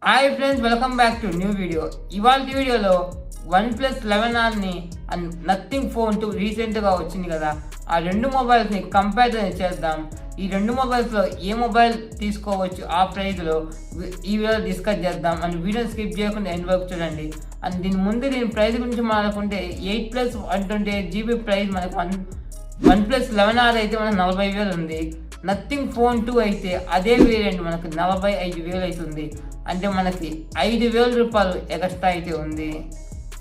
Hi friends, welcome back to new video. ఇవాళ వీడియోలో OnePlus 11Rని and Nothing phone 2 రీసెంట్గా వచ్చింది కదా, ఆ రెండు మొబైల్స్ని కంపారిజన్ చేద్దాం. ఈ రెండు మొబైల్స్లో ఏ మొబైల్ తీసుకోవచ్చు ఆ ప్రైస్లో ఈ వీడియో డిస్కస్ చేద్దాం. అండ్ వీడియో స్కిప్ చేయకుండా ఎండ్ వరకు చూడండి. అండ్ దీని ప్రైస్ గురించి మాట్లాడుకుంటే 8+ 128GB ప్రైస్ మనకు OnePlus 11R అయితే మనకు 40,000 ఉంది. నథింగ్ ఫోన్ 2 అయితే అదే వేరియంట్ మనకు 45,000 అవుతుంది. అంటే మనకి 5,000 రూపాయలు ఎక్స్ట్రా అయితే ఉంది.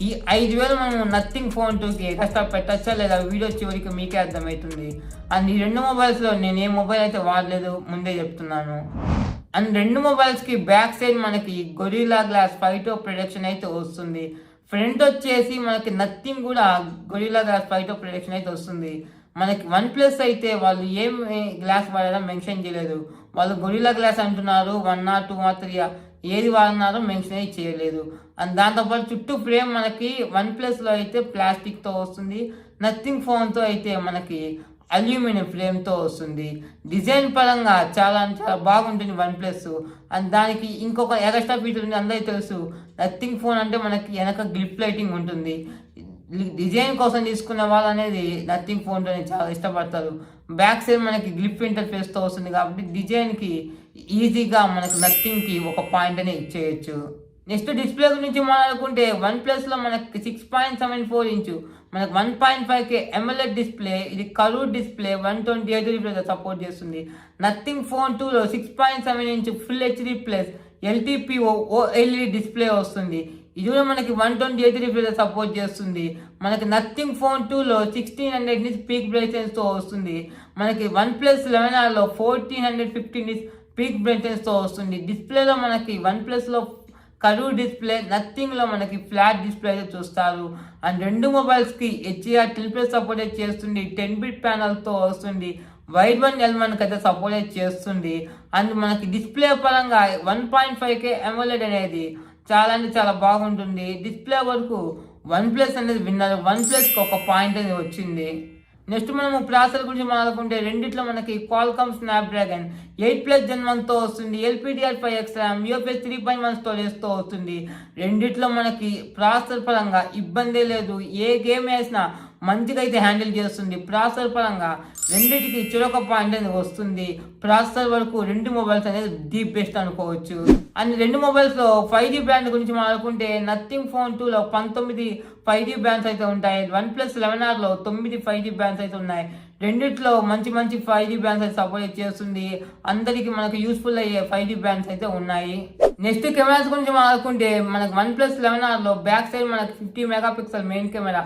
ఈ 5,000 మనం నథింగ్ ఫోన్ 2కి ఎక్స్ట్రా పెట్టచ్చా లేదా వీడియో చివరికి మీకే అర్థమవుతుంది. అండ్ ఈ రెండు మొబైల్స్లో నేను ఏ మొబైల్ అయితే వాడలేదు ముందే చెప్తున్నాను. అండ్ రెండు మొబైల్స్కి బ్యాక్ సైడ్ మనకి గొరిల్లా గ్లాస్ 5 ప్రొటెక్షన్ అయితే వస్తుంది. ఫ్రంట్ వచ్చేసి మనకి నథింగ్ కూడా గొరిల్లా గ్లాస్ 5 ప్రొటెక్షన్ అయితే వస్తుంది. మనకి OnePlus అయితే వాళ్ళు ఏం గ్లాస్ వాడారో మెన్షన్ చేయలేదు. వాళ్ళు గొరిల్లా గ్లాస్ అంటున్నారు. 1 or 2 or 3 ఏది వాడినారో మెన్షన్ చేయలేదు. అండ్ దాంతోపాటు చుట్టూ ఫ్రేమ్ మనకి OnePlusలో అయితే ప్లాస్టిక్తో వస్తుంది. నథింగ్ ఫోన్తో అయితే మనకి అల్యూమినియం ఫ్రేమ్తో వస్తుంది. డిజైన్ పరంగా చాలా బాగుంటుంది OnePlus. అండ్ దానికి ఇంకొక ఎక్స్ట్రా ఫీచర్ ఉంది. అందరికీ తెలుసు, నథింగ్ ఫోన్ అంటే మనకి వెనక గ్రిప్ లైటింగ్ ఉంటుంది. డిజైన్ కోసం తీసుకున్న వాళ్ళు అనేది నథింగ్ ఫోన్తో చాలా ఇష్టపడతారు. బ్యాక్ సైడ్ మనకి గ్రిప్ ఇంటర్ఫేస్తో వస్తుంది కాబట్టి డిజైన్కి ఈజీగా మనకు నథింగ్కి ఒక పాయింట్ అనేది ఇచ్చేయచ్చు. నెక్స్ట్ డిస్ప్లే గురించి మాట్లాడుకుంటే OnePlusలో మనకి 6.74 ఇంచు మనకు 1.5K AMOLED డిస్ప్లే. ఇది కర్వ్ డిస్ప్లే 128 సపోర్ట్ చేస్తుంది. నథింగ్ ఫోన్ 2లో 6.7 inch full HD plus LTPO OLED display వస్తుంది. ఇది కూడా మనకి 128 సపోర్ట్ చేస్తుంది. మనకి నథింగ్ ఫోన్ 2లో 1600 నిట్స్ పీక్ బ్రైట్నెస్తో వస్తుంది. మనకి OnePlus 11Rలో 1450 నిట్స్ పీక్ బ్రైట్నెస్తో వస్తుంది. డిస్ప్లేలో మనకి OnePlusలో కర్వ్ డిస్ప్లే, నథింగ్లో మనకి ఫ్లాట్ డిస్ప్లే అయితే చూస్తారు. అండ్ రెండు మొబైల్స్కి HDR10+ సపోర్ట్ చేస్తుంది. 10-bit ప్యానల్తో వస్తుంది. వైడ్ 1L1 అయితే సపోర్ట్ చేస్తుంది. అండ్ మనకి డిస్ప్లే పరంగా 1.5K AMOLED అనేది చాలా అంటే చాలా బాగుంటుంది. డిస్ప్లే వరకు OnePlus అనేది విన్నర్. OnePlusకి ఒక పాయింట్ అనేది వచ్చింది. నెక్స్ట్ మనము ప్రాసెసర్ గురించి మాట్లాడుకుంటే రెండిట్లో మనకి Qualcomm Snapdragon 8+ Gen 1తో వస్తుంది. LPDDR5X RAM, UFS 3.1 స్టోరేజ్తో వస్తుంది. రెండిట్లో మనకి ప్రాసెసర్ పరంగా ఇబ్బందే లేదు. ఏ గేమ్ వేసినా మంచిగా అయితే హ్యాండిల్ చేస్తుంది. ప్రాసెసర్ పరంగా రెండింటికి చెరొక పాయింట్ అనేది వస్తుంది. ప్రాసెసర్ వరకు రెండు మొబైల్స్ అనేది ది బెస్ట్ అనుకోవచ్చు. అండ్ రెండు మొబైల్స్లో 5G బ్యాండ్ గురించి మాట్లాడుకుంటే నథింగ్ ఫోన్ 2లో 19 5G బ్యాండ్స్ అయితే ఉంటాయి. OnePlus 11Rలో 9 5G బ్యాండ్స్ అయితే ఉన్నాయి. రెండిట్లో మంచి 5G బ్యాండ్స్ అయితే సపోర్ట్ చేస్తుంది. అందరికి మనకు యూస్ఫుల్ అయ్యే 5G బ్యాండ్స్ అయితే ఉన్నాయి. నెక్స్ట్ కెమెరాస్ గురించి మాట్లాడుకుంటే మనకు OnePlus 11Rలో బ్యాక్ సైడ్ మనకి 50 megapixel main camera,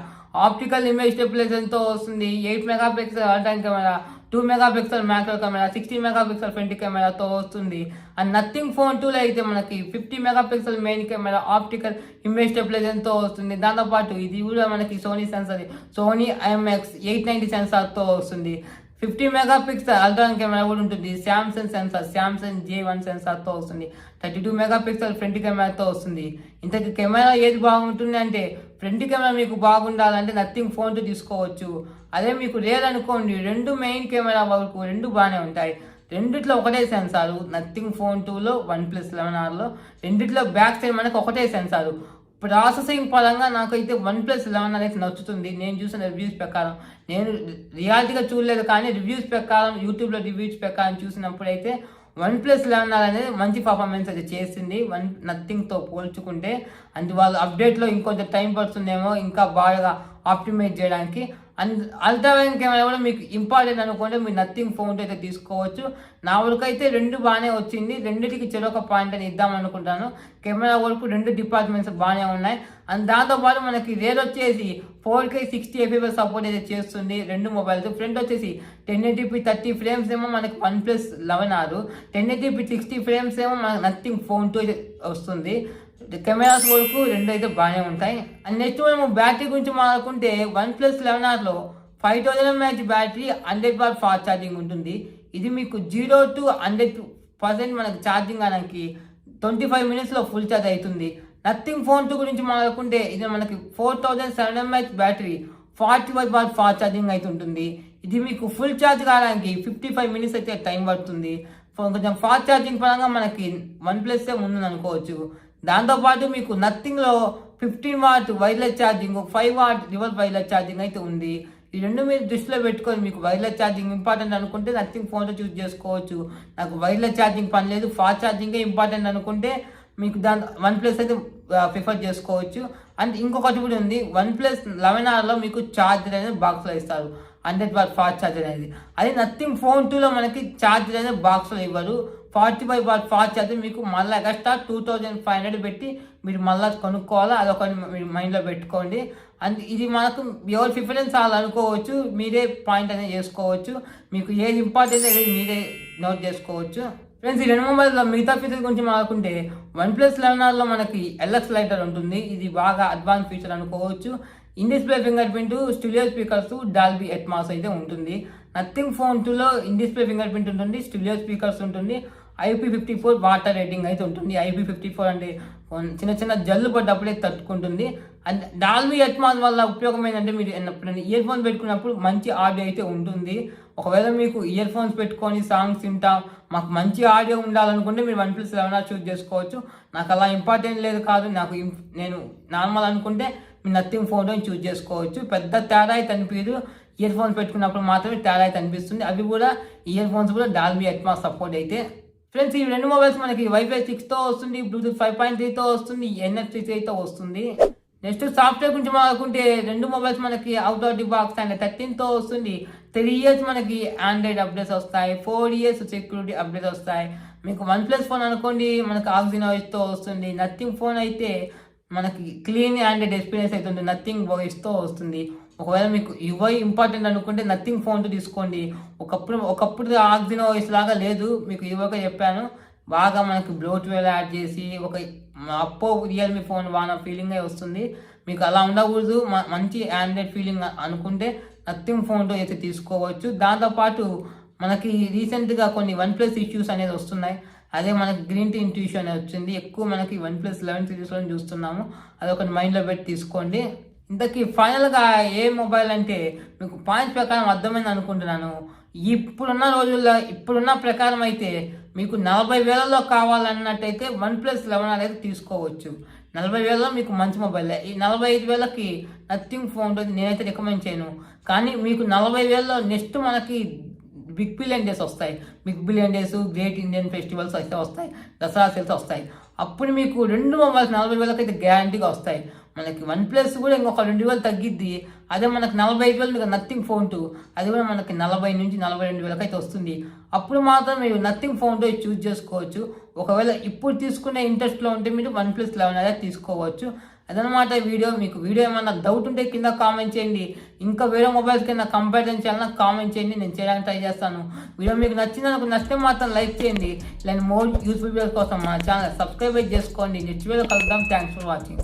optical image స్టెబిలైజేషన్తో వస్తుంది. 8 మెగాపిక్సెల్ ఆల్టైమ్ camera, 2 megapixel macro camera, 16 megapixel front కెమెరాతో వస్తుంది. అండ్ నథింగ్ ఫోన్ 2లో అయితే మనకి 50 megapixel main camera, optical image స్టెబిలైజేషన్తో వస్తుంది. దాంతోపాటు ఇది కూడా మనకి సోనీ సెన్సార్, సోనీ IMX 890 సెన్సార్తో వస్తుంది. 50 మెగాపిక్సెల్ అల్ట్రాన్ కెమెరా కూడా ఉంటుంది. శాంసంగ్ సెన్సార్, శాంసంగ్ J1 సెన్సార్తో వస్తుంది. 32 మెగాపిక్సెల్ ఫ్రంట్ కెమెరాతో వస్తుంది. ఇంతకు కెమెరా ఏది బాగుంటుంది అంటే ఫ్రంట్ కెమెరా మీకు బాగుండాలంటే నథింగ్ ఫోన్ 2 తీసుకోవచ్చు. అదే మీకు లేదనుకోండి, రెండు మెయిన్ కెమెరా వరకు రెండు బాగానే ఉంటాయి. రెండిట్లో ఒకటే సెన్సారు. నథింగ్ ఫోన్ 2లో OnePlus 11Rలో రెండిట్లో బ్యాక్ సైడ్ మనకు ఒకటే సెన్సారు. ప్రాసెసింగ్ పరంగా నాకైతే OnePlus 11R అయితే నచ్చుతుంది. నేను చూసిన రివ్యూస్ ప్రకారం, నేను రియాలిటీగా చూడలేదు కానీ రివ్యూస్ ప్రకారం, యూట్యూబ్లో రివ్యూస్ ప్రకారం చూసినప్పుడు అయితే OnePlus 11R అనేది మంచి పర్ఫార్మెన్స్ అయితే చేసింది నథింగ్తో పోల్చుకుంటే. అండ్ వాళ్ళు అప్డేట్లో ఇంకొంచెం టైం పడుతుందేమో ఇంకా బాగా ఆప్టిమైజ్ చేయడానికి. అండ్ అల్ట్రా వైడ్ కెమెరా కూడా మీకు ఇంపార్టెంట్ అనుకుంటే మీరు నథింగ్ ఫోన్ అయితే తీసుకోవచ్చు. నా వరకు అయితే రెండు బాగానే వచ్చింది. రెండింటికి చెరొక పాయింట్ అని ఇద్దాం అనుకుంటాను. కెమెరా వరకు రెండు డిపార్ట్మెంట్స్ బాగానే ఉన్నాయి. అండ్ దాంతోపాటు మనకి రేర్ వచ్చేసి 4K 60 fps సపోర్ట్ అయితే చేస్తుంది రెండు మొబైల్స్. ఫ్రంట్ వచ్చేసి 1080p 30 ఫ్రేమ్స్ ఏమో మనకి OnePlus 11R, 1080p 60 ఫ్రేమ్స్ ఏమో మనకి నథింగ్ ఫోన్ 2 అయితే వస్తుంది. కెమెరాస్ వరకు రెండు అయితే బాగానే ఉంటాయి. అండ్ నెక్స్ట్ మనము బ్యాటరీ గురించి మాట్లాడుకుంటే OnePlus 11Rలో 5000 mAh battery, 100W fast charging ఉంటుంది. ఇది మీకు 0 to 100% మనకి ఛార్జింగ్ అనడానికి 25 minutesలో ఫుల్ ఛార్జ్ అవుతుంది. నథింగ్ ఫోన్ 2 గురించి మాట్లాడుకుంటే ఇది మనకి 4700 mAh battery, 40W fast charging అయితే ఉంటుంది. ఇది మీకు ఫుల్ ఛార్జ్ కావడానికి 55 minutes అయితే టైం పడుతుంది. కొంచెం ఫాస్ట్ ఛార్జింగ్ పరంగా మనకి OnePlus ముందు అనుకోవచ్చు. దాంతోపాటు మీకు నథింగ్లో 15 what wireless charging, 5 what reverse wireless charging అయితే ఉంది. ఈ రెండు మీరు దృష్టిలో పెట్టుకొని మీకు వైర్లెస్ ఛార్జింగ్ ఇంపార్టెంట్ అనుకుంటే నథింగ్ ఫోన్లో చూస్ చేసుకోవచ్చు. నాకు వైర్లెస్ ఛార్జింగ్ పని లేదు, ఫాస్ట్ ఛార్జింగే ఇంపార్టెంట్ అనుకుంటే మీకు దాని OnePlus అయితే ప్రిఫర్ చేసుకోవచ్చు. అండ్ ఇంకొకటి కూడా ఉంది, OnePlus 11Rలో మీకు ఛార్జర్ అనేది బాక్స్లో ఇస్తారు, 100 వాట్ ఫాస్ట్ ఛార్జర్ అనేది. అది నథింగ్ ఫోన్ 2లో మనకి ఛార్జర్ అనేది బాక్స్లో ఇవ్వరు. 45 వాట్ ఫాస్ట్ ఛార్జర్ మీకు మళ్ళీ ఎక్స్ట్రా 2500 పెట్టి మీరు మళ్ళీ కొనుక్కోవాలి. అదొకటి మీరు మైండ్లో పెట్టుకోండి. అండ్ ఇది మనకు ఎవరి ప్రిఫరెన్స్ వాళ్ళు అనుకోవచ్చు, మీరే పాయింట్ అనేది చేసుకోవచ్చు. మీకు ఏది ఇంపార్టెంట్ అనేది మీరే నోట్ చేసుకోవచ్చు. ఫ్రెండ్స్, ఈ రెండు మొబైల్లో మిగతా ఫీచర్స్ గురించి మాట్లాడుకుంటే OnePlus 11Rలో మనకి LX లైటర్ ఉంటుంది. ఇది బాగా అడ్వాన్స్ ఫీచర్ అనుకోవచ్చు. In display finger print, studio speakers, Dolby Atmos అయితే ఉంటుంది. నథింగ్ ఫోన్ 2లో ఇన్ డిస్ప్లే ఫింగర్ ప్రింట్ ఉంటుంది, స్టూడియో స్పీకర్స్ ఉంటుంది, IP54 వాటర్ రేటింగ్ అయితే ఉంటుంది. IP54 అంటే చిన్న చిన్న జల్లు పడ్డప్పుడే తట్టుకుంటుంది. అండ్ డాల్బీ అట్మాస్ వల్ల ఉపయోగం ఏంటంటే మీరు ఇయర్ ఫోన్స్ పెట్టుకున్నప్పుడు మంచి ఆడియో అయితే ఉంటుంది. ఒకవేళ మీకు ఇయర్ ఫోన్స్ పెట్టుకొని సాంగ్స్ వింటాం, మాకు మంచి ఆడియో ఉండాలనుకుంటే మీరు OnePlus 11R చూస్ చేసుకోవచ్చు. నాకు అలా ఇంపార్టెంట్ లేదు కాదు, నేను నార్మల్ అనుకుంటే మీరు నథింగ్ ఫోన్లో చూస్ చేసుకోవచ్చు. పెద్ద తేడా అయితే అనిపించదు, ఇయర్ ఫోన్స్ పెట్టుకున్నప్పుడు మాత్రమే తేడా అయితే అనిపిస్తుంది. అవి కూడా ఇయర్ ఫోన్స్ కూడా డాల్బీ అట్మాస్ సపోర్ట్ అయితే. ఫ్రెండ్స్, ఈ రెండు మొబైల్స్ మనకి Wi-Fi 6తో వస్తుంది, బ్లూటూత్ 5.3తో వస్తుంది, NFC 3తో వస్తుంది. నెక్స్ట్ సాఫ్ట్వేర్ గురించి మాట్లాడుకుంటే రెండు మొబైల్స్ మనకి out of the box and 13తో వస్తుంది. 3 years మనకి ఆండ్రాయిడ్ అప్డేట్స్ వస్తాయి, 4 years సెక్యూరిటీ అప్డేట్స్ వస్తాయి. మీకు OnePlus ఫోన్ అనుకోండి మనకి ఆక్సిజన్ వస్తుంది. నథింగ్ ఫోన్ అయితే మనకి క్లీన్ ఆండ్రాయిడ్ ఎక్స్పీరియన్స్ అయితే ఉంటుంది, నథింగ్ వాయిస్తో వస్తుంది. ఒకవేళ మీకు UI ఇంపార్టెంట్ అనుకుంటే నథింగ్ ఫోన్తో తీసుకోండి. ఒకప్పుడు ఆక్సిజన్ వాయిస్ లాగా లేదు, మీకు UIగా చెప్పాను. బాగా మనకి బ్లోట్వేర్ యాడ్ చేసి ఒక అప్పో రియల్మీ ఫోన్ వాన ఫీలింగ్ వస్తుంది. మీకు అలా ఉండకూడదు, మంచి ఆండ్రాయిడ్ ఫీలింగ్ అనుకుంటే నథింగ్ ఫోన్తో అయితే తీసుకోవచ్చు. దాంతోపాటు మనకి రీసెంట్గా కొన్ని OnePlus ఇష్యూస్ అనేది వస్తున్నాయి. అదే మనకి గ్రీన్ టీ ఇంట్యూషన్ అనేది వచ్చింది. ఎక్కువ మనకి OnePlus 11 సిరీస్లో చూస్తున్నాము, అదొకటి మైండ్లో పెట్టి తీసుకోండి. ఇంతకీ ఫైనల్గా ఏ మొబైల్ అంటే మీకు పాయింట్స్ ప్రకారం అర్థమైంది అనుకుంటున్నాను. ఇప్పుడున్న రోజుల్లో ఇప్పుడున్న ప్రకారం అయితే మీకు 40,000లో కావాలన్నట్టయితే OnePlus 11R అయితే తీసుకోవచ్చు. 40,000లో మీకు మంచి మొబైల్. ఈ 45,000కి నథింగ్ ఫోన్ నేనైతే రికమెండ్ చేయను. కానీ మీకు 40,000లో నెక్స్ట్ మనకి బిగ్ బిలియన్ డేస్ వస్తాయి, big billion days, great Indian festivals అయితే వస్తాయి, దసరా సేల్స్ వస్తాయి. అప్పుడు మీకు రెండు మొబైల్స్ 40,000కి అయితే గ్యారంటీగా వస్తాయి. మనకి OnePlus కూడా ఇంకొక 2,000 తగ్గిద్ది. అదే మనకి 45,000 నథింగ్ ఫోన్ 2 అది కూడా మనకి 40 నుంచి 42,000 అయితే వస్తుంది. అప్పుడు మాత్రం మీరు నథింగ్ ఫోన్ 2 చూస్ చేసుకోవచ్చు. ఒకవేళ ఇప్పుడు తీసుకునే ఇంట్రెస్ట్లో ఉంటే మీరు OnePlus 11 తీసుకోవచ్చు. అదనమాట వీడియో. మీకు వీడియో ఏమన్నా డౌట్ ఉంటే కింద కామెంట్ చేయండి. ఇంకా వేరే మొబైల్స్ కింద కంపారిజన్ చేయాలన్నా కామెంట్ చేయండి, నేను చేయడానికి ట్రై చేస్తాను. వీడియో మీకు నచ్చితే మాత్రం లైక్ చేయండి. ఇలాంటి మోర్ యూస్ఫుల్ వీడియోస్ కోసం మా ఛానల్ సబ్స్క్రైబ్ చేసుకోండి. నెక్స్ట్ వీడియో కలుద్దాం. Thanks for watching.